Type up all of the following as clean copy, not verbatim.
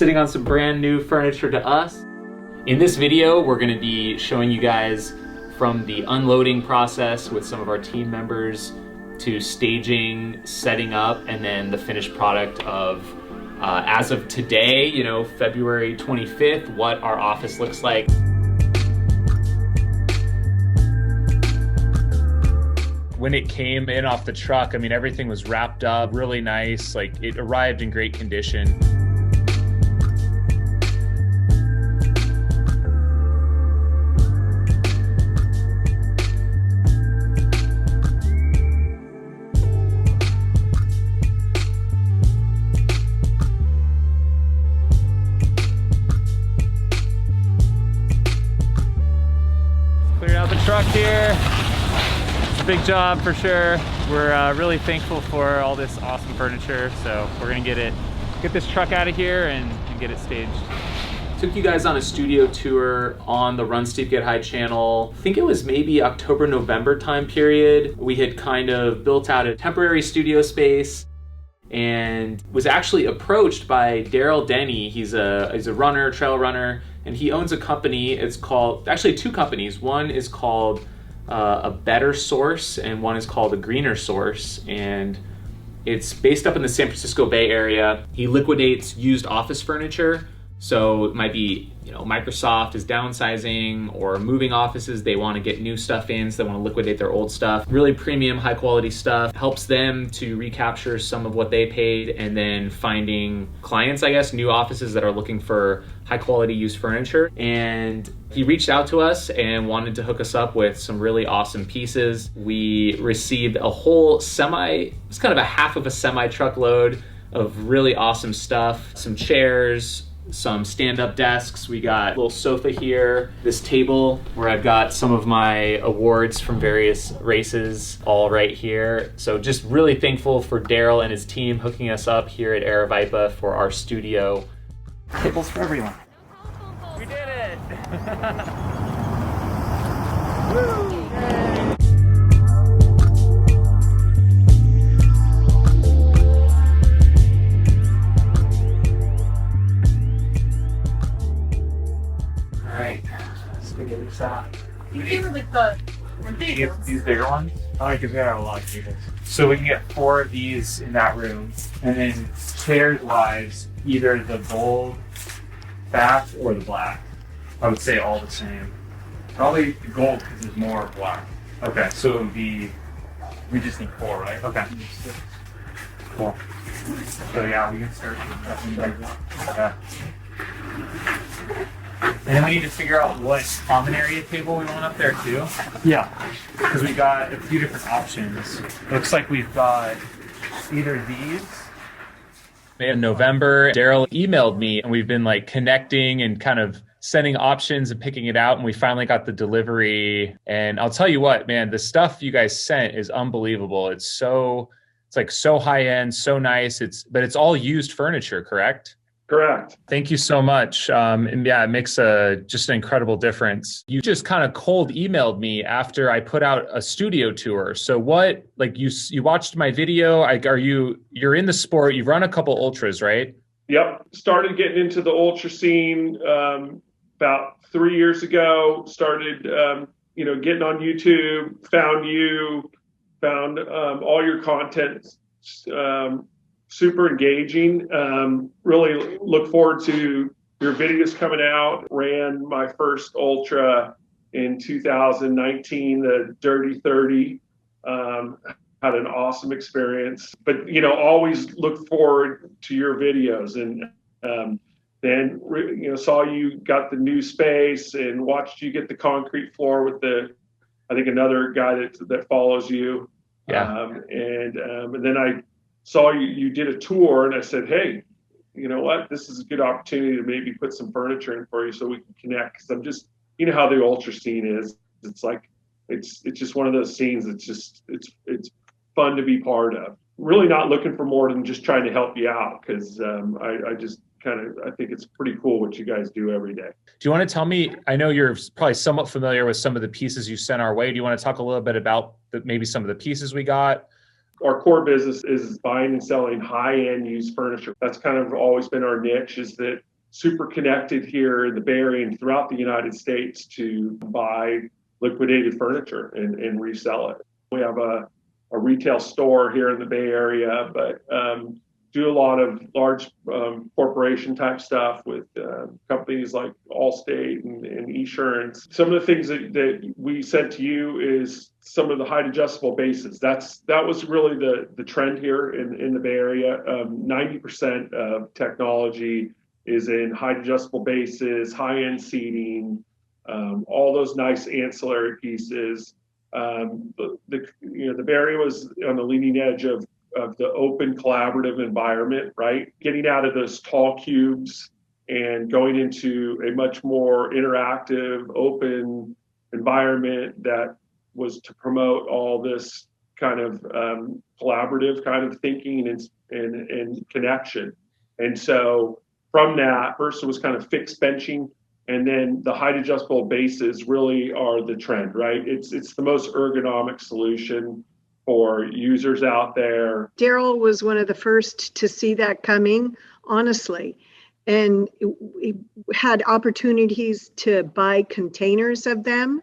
sitting on some brand new furniture to us. In this video, we're gonna be showing you guys from the unloading process with some of our team members to staging, setting up, and then the finished product of, as of today, February 25th, what our office looks like. When it came in off the truck, I mean, everything was wrapped up really nice. Like, it arrived in great condition. Clearing out the truck here. Big job for sure. We're really thankful for all this awesome furniture. So we're gonna get this truck out of here and get it staged. Took you guys on a studio tour on the Run Steep Get High channel. I think it was maybe October, November time period. We had kind of built out a temporary studio space and was actually approached by Darryl Denny. He's a runner, trail runner, and he owns a company. It's called, actually two companies. One is called a BetterSource and one is called a Greener Source, and it's based up in the San Francisco Bay Area. He liquidates used office furniture, so it might be Microsoft is downsizing or moving offices, they want to get new stuff in, so they want to liquidate their old stuff. Really premium, high quality stuff, helps them to recapture some of what they paid, and then finding clients, I guess, new offices that are looking for high quality used furniture. And he reached out to us and wanted to hook us up with some really awesome pieces. We received a whole it's kind of a half of a semi truckload of really awesome stuff, some chairs, some stand-up desks. We got a little sofa here, this table where I've got some of my awards from various races all right here. So just really thankful for Darryl and his team hooking us up here at Aravaipa for our studio. Tables for everyone. We did it! Woo! These bigger ones? Oh, because we have a lot of tables. So we can get 4 of these in that room. And then chairs-wise, either the gold back or the black. I would say all the same. Probably the gold because there's more black. Okay. So it would be, we just need 4, right? Okay. Cool. So yeah, we can start with that. Yeah. And then we need to figure out what common area table we want up there too. Yeah, because we got a few different options. Looks like we've got either these. In November, Darryl emailed me and we've been like connecting and kind of sending options and picking it out, and we finally got the delivery. And I'll tell you what, man, the stuff you guys sent is unbelievable. It's like so high end, so nice. But it's all used furniture, correct? Correct. Thank you so much. And yeah, it makes just an incredible difference. You just kind of cold emailed me after I put out a studio tour. So what, like you watched my video, you're in the sport, you've run a couple ultras, right? Yep. Started getting into the ultra scene about 3 years ago. Started, getting on YouTube, found all your content, super engaging. Really look forward to your videos coming out. Ran my first ultra in 2019, the Dirty 30. Had an awesome experience, but always look forward to your videos. And then saw you got the new space and watched you get the concrete floor with I think another guy that follows you. Yeah. And then I saw you did a tour, and I said, hey, you know what? This is a good opportunity to maybe put some furniture in for you so we can connect. Because I'm just, how the ultra scene is. It's like, it's just one of those scenes. It's fun to be part of. Really not looking for more than just trying to help you out, because I think it's pretty cool what you guys do every day. Do you want to tell me, I know you're probably somewhat familiar with some of the pieces you sent our way. Do you want to talk a little bit about maybe some of the pieces we got? Our core business is buying and selling high-end used furniture. That's kind of always been our niche, is that super connected here in the Bay Area and throughout the United States to buy liquidated furniture and resell it. We have a retail store here in the Bay Area, but do a lot of large corporation type stuff with companies like Allstate and Esurance. Some of the things that we said to you is some of the height adjustable bases. That was really the trend here in the Bay Area. 90% of technology is in height adjustable bases, high end seating, all those nice ancillary pieces. The Bay Area was on the leading edge of the open collaborative environment, right? Getting out of those tall cubes and going into a much more interactive, open environment that was to promote all this kind of collaborative kind of thinking and connection. And so from that, first it was kind of fixed benching, and then the height adjustable bases really are the trend, right? It's the most ergonomic solution for users out there. Darryl was one of the first to see that coming, honestly, and we had opportunities to buy containers of them,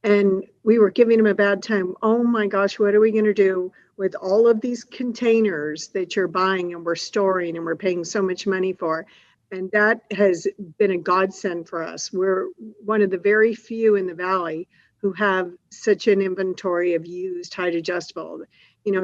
and we were giving him a bad time. Oh my gosh, what are we going to do with all of these containers that you're buying and we're storing and we're paying so much money for? And that has been a godsend for us. We're one of the very few in the Valley who have such an inventory of used height adjustable, and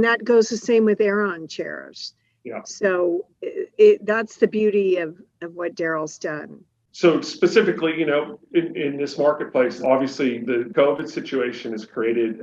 that goes the same with Aeron chairs. Yeah. So that's the beauty of what Darryl's done. So specifically, in this marketplace, obviously the COVID situation has created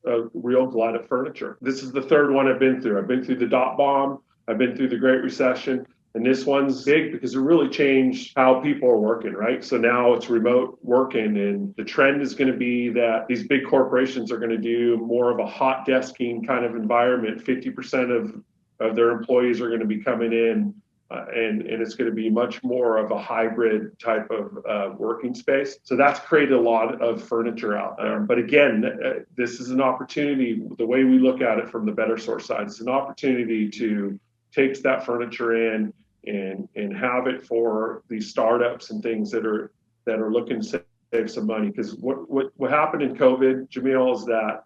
a real glut of furniture. This is the third one I've been through. I've been through the dot bomb. I've been through the Great Recession. And this one's big because it really changed how people are working, right? So now it's remote working, and the trend is going to be that these big corporations are going to do more of a hot desking kind of environment. 50% of their employees are going to be coming in, and it's going to be much more of a hybrid type of working space. So that's created a lot of furniture out there. But again, this is an opportunity. The way we look at it from the BetterSource side, it's an opportunity to take that furniture in and have it for these startups and things that are looking to save some money. Because what happened in COVID, Jamil, is that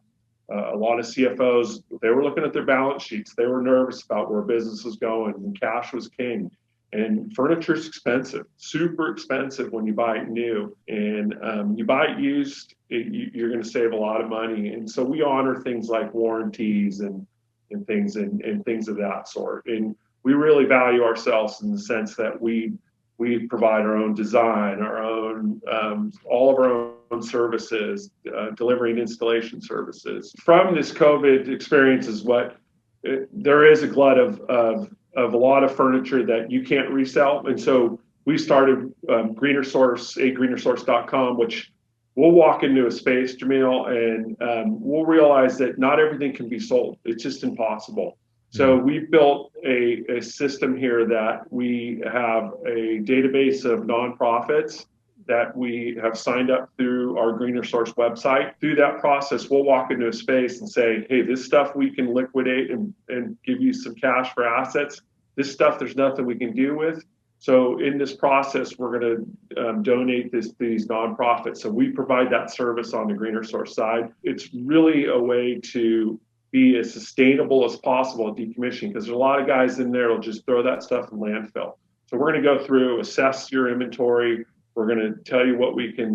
a lot of CFOs, they were looking at their balance sheets. They were nervous about where business was going, and cash was king. And furniture is expensive, super expensive when you buy it new. And you buy it used, you're going to save a lot of money. And so we honor things like warranties and things of that sort. And we really value ourselves in the sense that we provide our own design, our own all of our own services, delivering installation services. From this COVID experience is there is a glut of a lot of furniture that you can't resell, and so we started GreenerSource, greenersource.com, which we'll walk into a space, Jamil, and we'll realize that not everything can be sold. It's just impossible. So we've built a system here that we have a database of nonprofits that we have signed up through our GreenerSource website. Through that process, we'll walk into a space and say, hey, this stuff we can liquidate and give you some cash for assets. This stuff, there's nothing we can do with. So in this process, we're going to donate these nonprofits. So we provide that service on the GreenerSource side. It's really a way to be as sustainable as possible at decommissioning, because there's a lot of guys in there who'll just throw that stuff in landfill. So we're going to go through, assess your inventory. We're going to tell you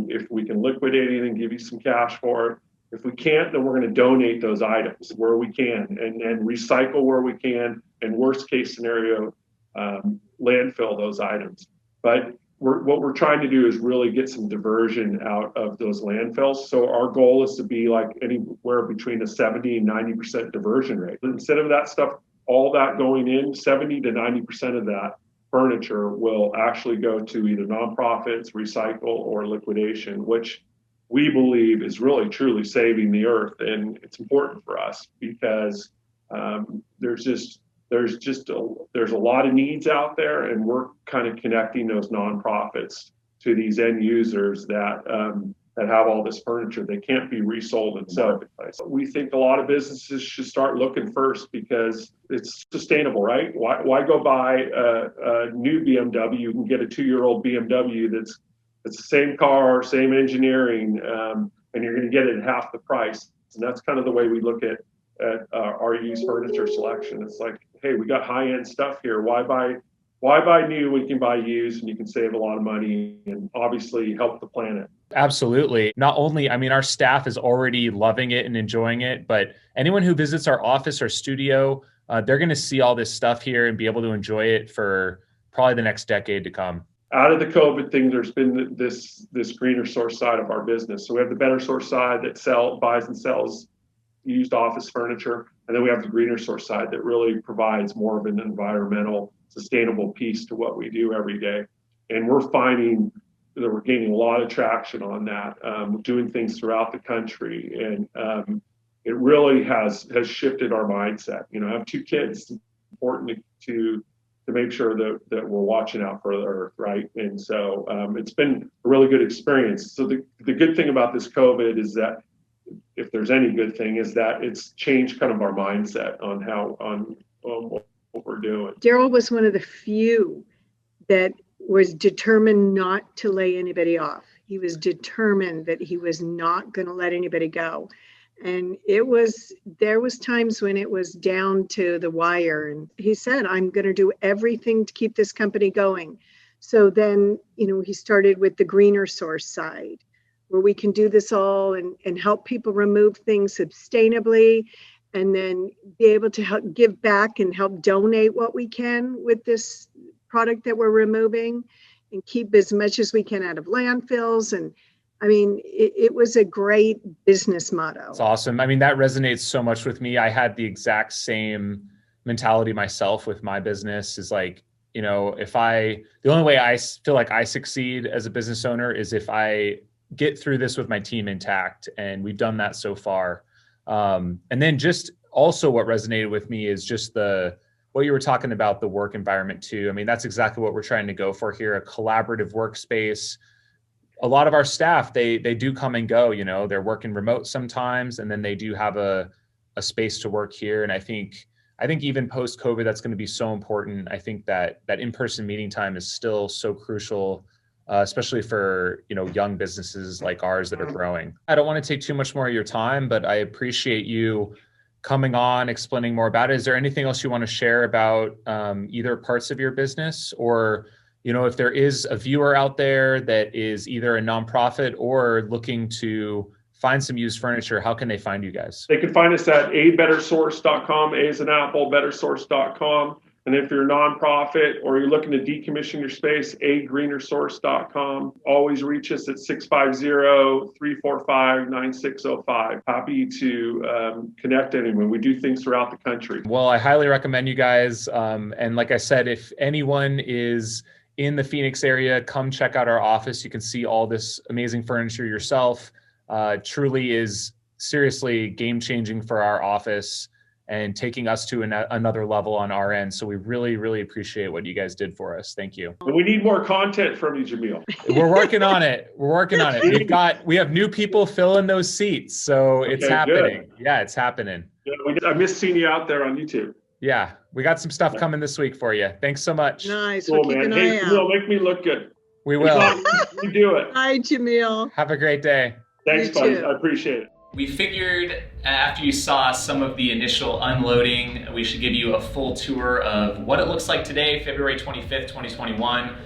if we can liquidate it and give you some cash for it. If we can't, then we're going to donate those items where we can and recycle where we can, and worst case scenario, landfill those items. But what we're trying to do is really get some diversion out of those landfills. So our goal is to be like anywhere between a 70 and 90% diversion rate. Instead of that stuff, all that going in, 70 to 90% of that furniture will actually go to either nonprofits, recycle, or liquidation, which we believe is really truly saving the earth. And it's important for us because there's a lot of needs out there, and we're kind of connecting those nonprofits to these end users that that have all this furniture. They can't be resold in the marketplace. We think a lot of businesses should start looking first because it's sustainable, right? Why go buy a new BMW? You can get a 2-year-old BMW that's the same car, same engineering, and you're going to get it at half the price. And that's kind of the way we look at our used furniture selection. It's like, hey, we got high-end stuff here. Why buy new when you can buy used and you can save a lot of money and obviously help the planet? Absolutely. Not only, I mean, our staff is already loving it and enjoying it, but anyone who visits our office or studio, they're going to see all this stuff here and be able to enjoy it for probably the next decade to come. Out of the COVID thing, there's been this greener source side of our business. So we have the BetterSource side that buys and sells used office furniture. And then we have the greener source side that really provides more of an environmental, sustainable piece to what we do every day. And we're finding that we're gaining a lot of traction on that. We're doing things throughout the country. And it really has shifted our mindset. You know, I have 2 kids. It's important to make sure that we're watching out for the earth, right? And so it's been a really good experience. So the good thing about this COVID is that, if there's any good thing, is that it's changed kind of our mindset on what we're doing. Darryl was one of the few that was determined not to lay anybody off. He was determined that he was not going to let anybody go. And there was times when it was down to the wire. And he said, I'm going to do everything to keep this company going. So then, you know, he started with the greener source side, where we can do this all and help people remove things sustainably, and then be able to help give back and help donate what we can with this product that we're removing, and keep as much as we can out of landfills. And I mean, it was a great business motto. It's awesome. I mean, that resonates so much with me. I had the exact same mentality myself with my business. Is like, you know, the only way I feel like I succeed as a business owner is if I get through this with my team intact. And we've done that so far. And then just also what resonated with me is just what you were talking about, the work environment too. I mean, that's exactly what we're trying to go for here, a collaborative workspace. A lot of our staff, they do come and go, you know, they're working remote sometimes, and then they do have a space to work here. And I think even post-COVID, that's going to be so important. I think that in-person meeting time is still so crucial, especially for, you know, young businesses like ours that are growing. I don't want to take too much more of your time, but I appreciate you coming on, explaining more about it. Is there anything else you want to share about either parts of your business, or, you know, if there is a viewer out there that is either a nonprofit or looking to find some used furniture, how can they find you guys? They can find us at bettersource.com, A as an apple, bettersource.com. And if you're a nonprofit or you're looking to decommission your space, greenersource.com. Always reach us at 650-345-9605. Happy to connect anyone. We do things throughout the country. Well, I highly recommend you guys. And like I said, if anyone is in the Phoenix area, come check out our office. You can see all this amazing furniture yourself. Truly is seriously game-changing for our office and taking us to another level on our end. So we really, really appreciate what you guys did for us. Thank you. And we need more content from you, Jamil. We're working on it. We have new people filling those seats. So it's happening. Good. Yeah, it's happening. Yeah, I miss seeing you out there on YouTube. Yeah, we got some stuff coming this week for you. Thanks so much. Nice. Cool, we'll keep man. an eye out. Jamil, make me look good. We will. You do it. Bye, Jamil. Have a great day. Thanks, buddy. I appreciate it. We figured after you saw some of the initial unloading, we should give you a full tour of what it looks like today, February 25th, 2021.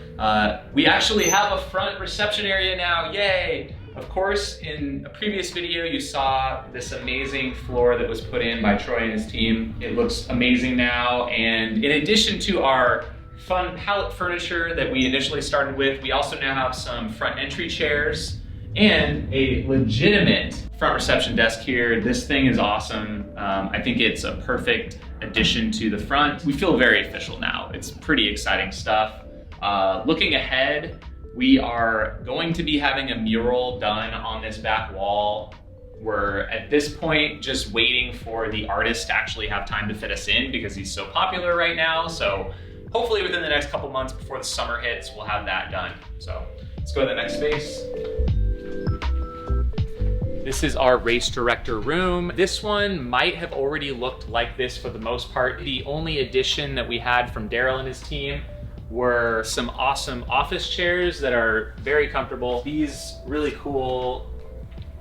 We actually have a front reception area now, yay! Of course, in a previous video, you saw this amazing floor that was put in by Troy and his team. It looks amazing now, and in addition to our fun pallet furniture that we initially started with, we also now have some front entry chairs and a legitimate front reception desk here. This thing is awesome. I think it's a perfect addition to the front. We feel very official now. It's pretty exciting stuff. Looking ahead, we are going to be having a mural done on this back wall. We're at this point just waiting for the artist to actually have time to fit us in because he's so popular right now. So hopefully within the next couple months before the summer hits, we'll have that done. So let's go to the next space. This is our race director room. This one might have already looked like this for the most part. The only addition that we had from Darryl and his team were some awesome office chairs that are very comfortable. These really cool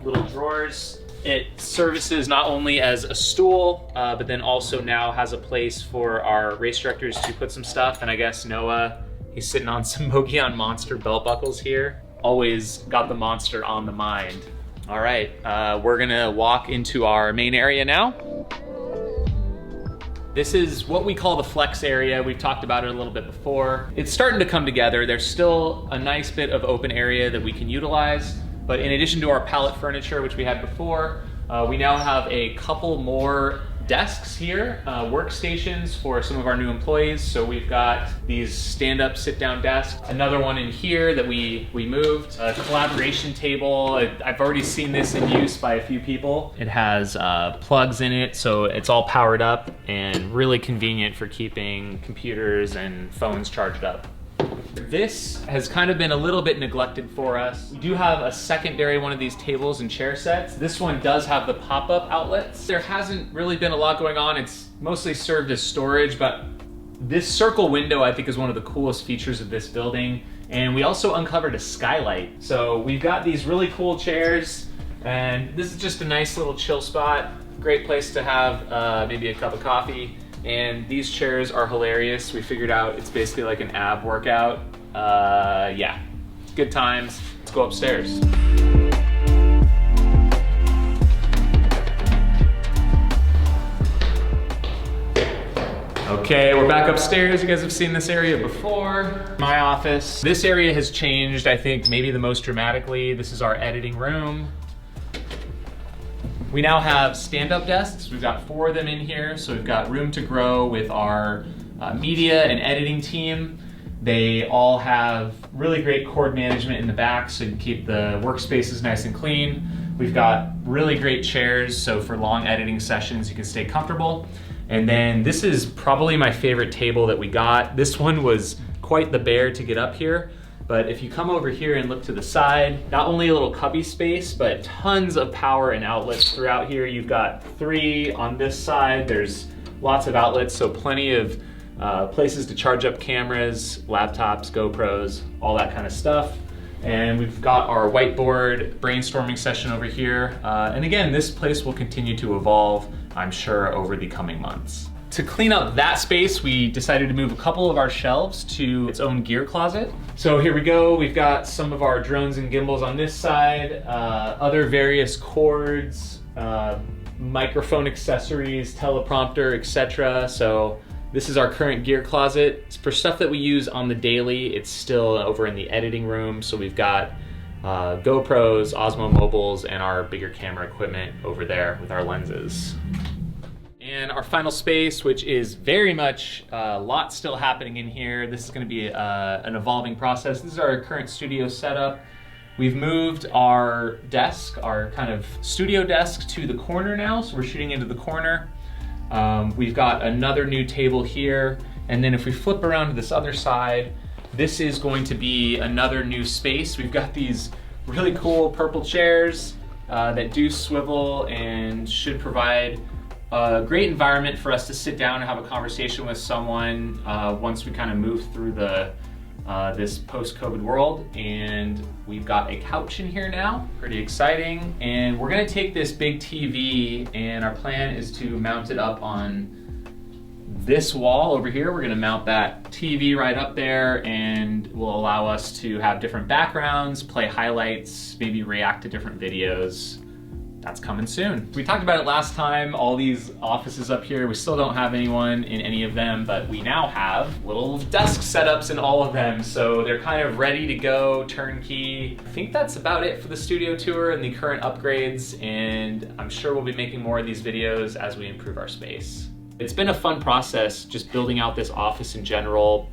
little drawers. It services not only as a stool, but then also now has a place for our race directors to put some stuff. And I guess Noah, he's sitting on some Mogollon Monster belt buckles here. Always got the monster on the mind. All right, we're gonna walk into our main area now. This is what we call the flex area. We've talked about it a little bit before. It's starting to come together. There's still a nice bit of open area that we can utilize, but in addition to our pallet furniture, which we had before, we now have a couple more desks here, workstations for some of our new employees. So we've got these stand-up, sit-down desks. Another one in here that we moved. A collaboration table. I've already seen this in use by a few people. It has plugs in it, so it's all powered up and really convenient for keeping computers and phones charged up. This has kind of been a little bit neglected for us. We do have a secondary one of these tables and chair sets. This one does have the pop-up outlets. There hasn't really been a lot going on. It's mostly served as storage, but this circle window I think is one of the coolest features of this building. And we also uncovered a skylight. So we've got these really cool chairs, and this is just a nice little chill spot. Great place to have maybe a cup of coffee. And these chairs are hilarious. We figured out it's basically like an ab workout. Yeah, good times. Let's go upstairs. Okay, we're back upstairs. You guys have seen this area before. My office. This area has changed, I think, maybe the most dramatically. This is our editing room. We now have stand-up desks. We've got 4 of them in here, so we've got room to grow with our media and editing team. They all have really great cord management in the back, so you can keep the workspaces nice and clean. We've got really great chairs, so for long editing sessions, you can stay comfortable. And then this is probably my favorite table that we got. This one was quite the bear to get up here. But if you come over here and look to the side, not only a little cubby space, but tons of power and outlets throughout here. You've got 3 on this side. There's lots of outlets, so plenty of places to charge up cameras, laptops, GoPros, all that kind of stuff. And we've got our whiteboard brainstorming session over here. And again, this place will continue to evolve, I'm sure, over the coming months. To clean up that space, we decided to move a couple of our shelves to its own gear closet. So here we go. We've got some of our drones and gimbals on this side, other various cords, microphone accessories, teleprompter, etc. So this is our current gear closet. It's for stuff that we use on the daily. It's still over in the editing room. So we've got GoPros, Osmo mobiles, and our bigger camera equipment over there with our lenses. And our final space, which is very much a lot still happening in here. This is going to be an evolving process. This is our current studio setup. We've moved our desk, our kind of studio desk, to the corner now, so we're shooting into the corner. We've got another new table here, and then if we flip around to this other side, this is going to be another new space. We've got these really cool purple chairs that do swivel and should provide a great environment for us to sit down and have a conversation with someone once we kind of move through this post-COVID world. And we've got a couch in here now, pretty exciting. And we're gonna take this big TV, and our plan is to mount it up on this wall over here. We're gonna mount that TV right up there, and will allow us to have different backgrounds, play highlights, maybe react to different videos. That's coming soon. We talked about it last time, all these offices up here. We still don't have anyone in any of them, but we now have little desk setups in all of them. So they're kind of ready to go, turnkey. I think that's about it for the studio tour and the current upgrades. And I'm sure we'll be making more of these videos as we improve our space. It's been a fun process just building out this office in general,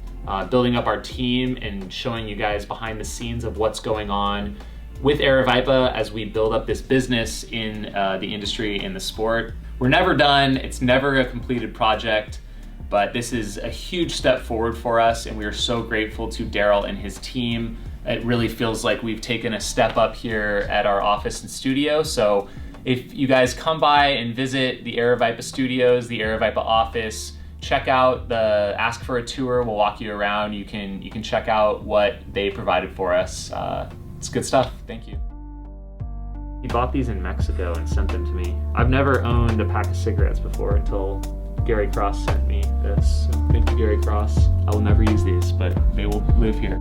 building up our team and showing you guys behind the scenes of what's going on with Aravaipa as we build up this business in the industry and the sport. We're never done, it's never a completed project, but this is a huge step forward for us, and we are so grateful to Darryl and his team it really feels like we've taken a step up here at our office and studio. So if you guys come by and visit the Aravaipa studios, the Aravaipa office, check out ask for a tour. We'll walk you around. You can check out what they provided for us. It's good stuff. Thank you. He bought these in Mexico and sent them to me. I've never owned a pack of cigarettes before until Gary Cross sent me this. So thank you, Gary Cross. I will never use these, but they will live here.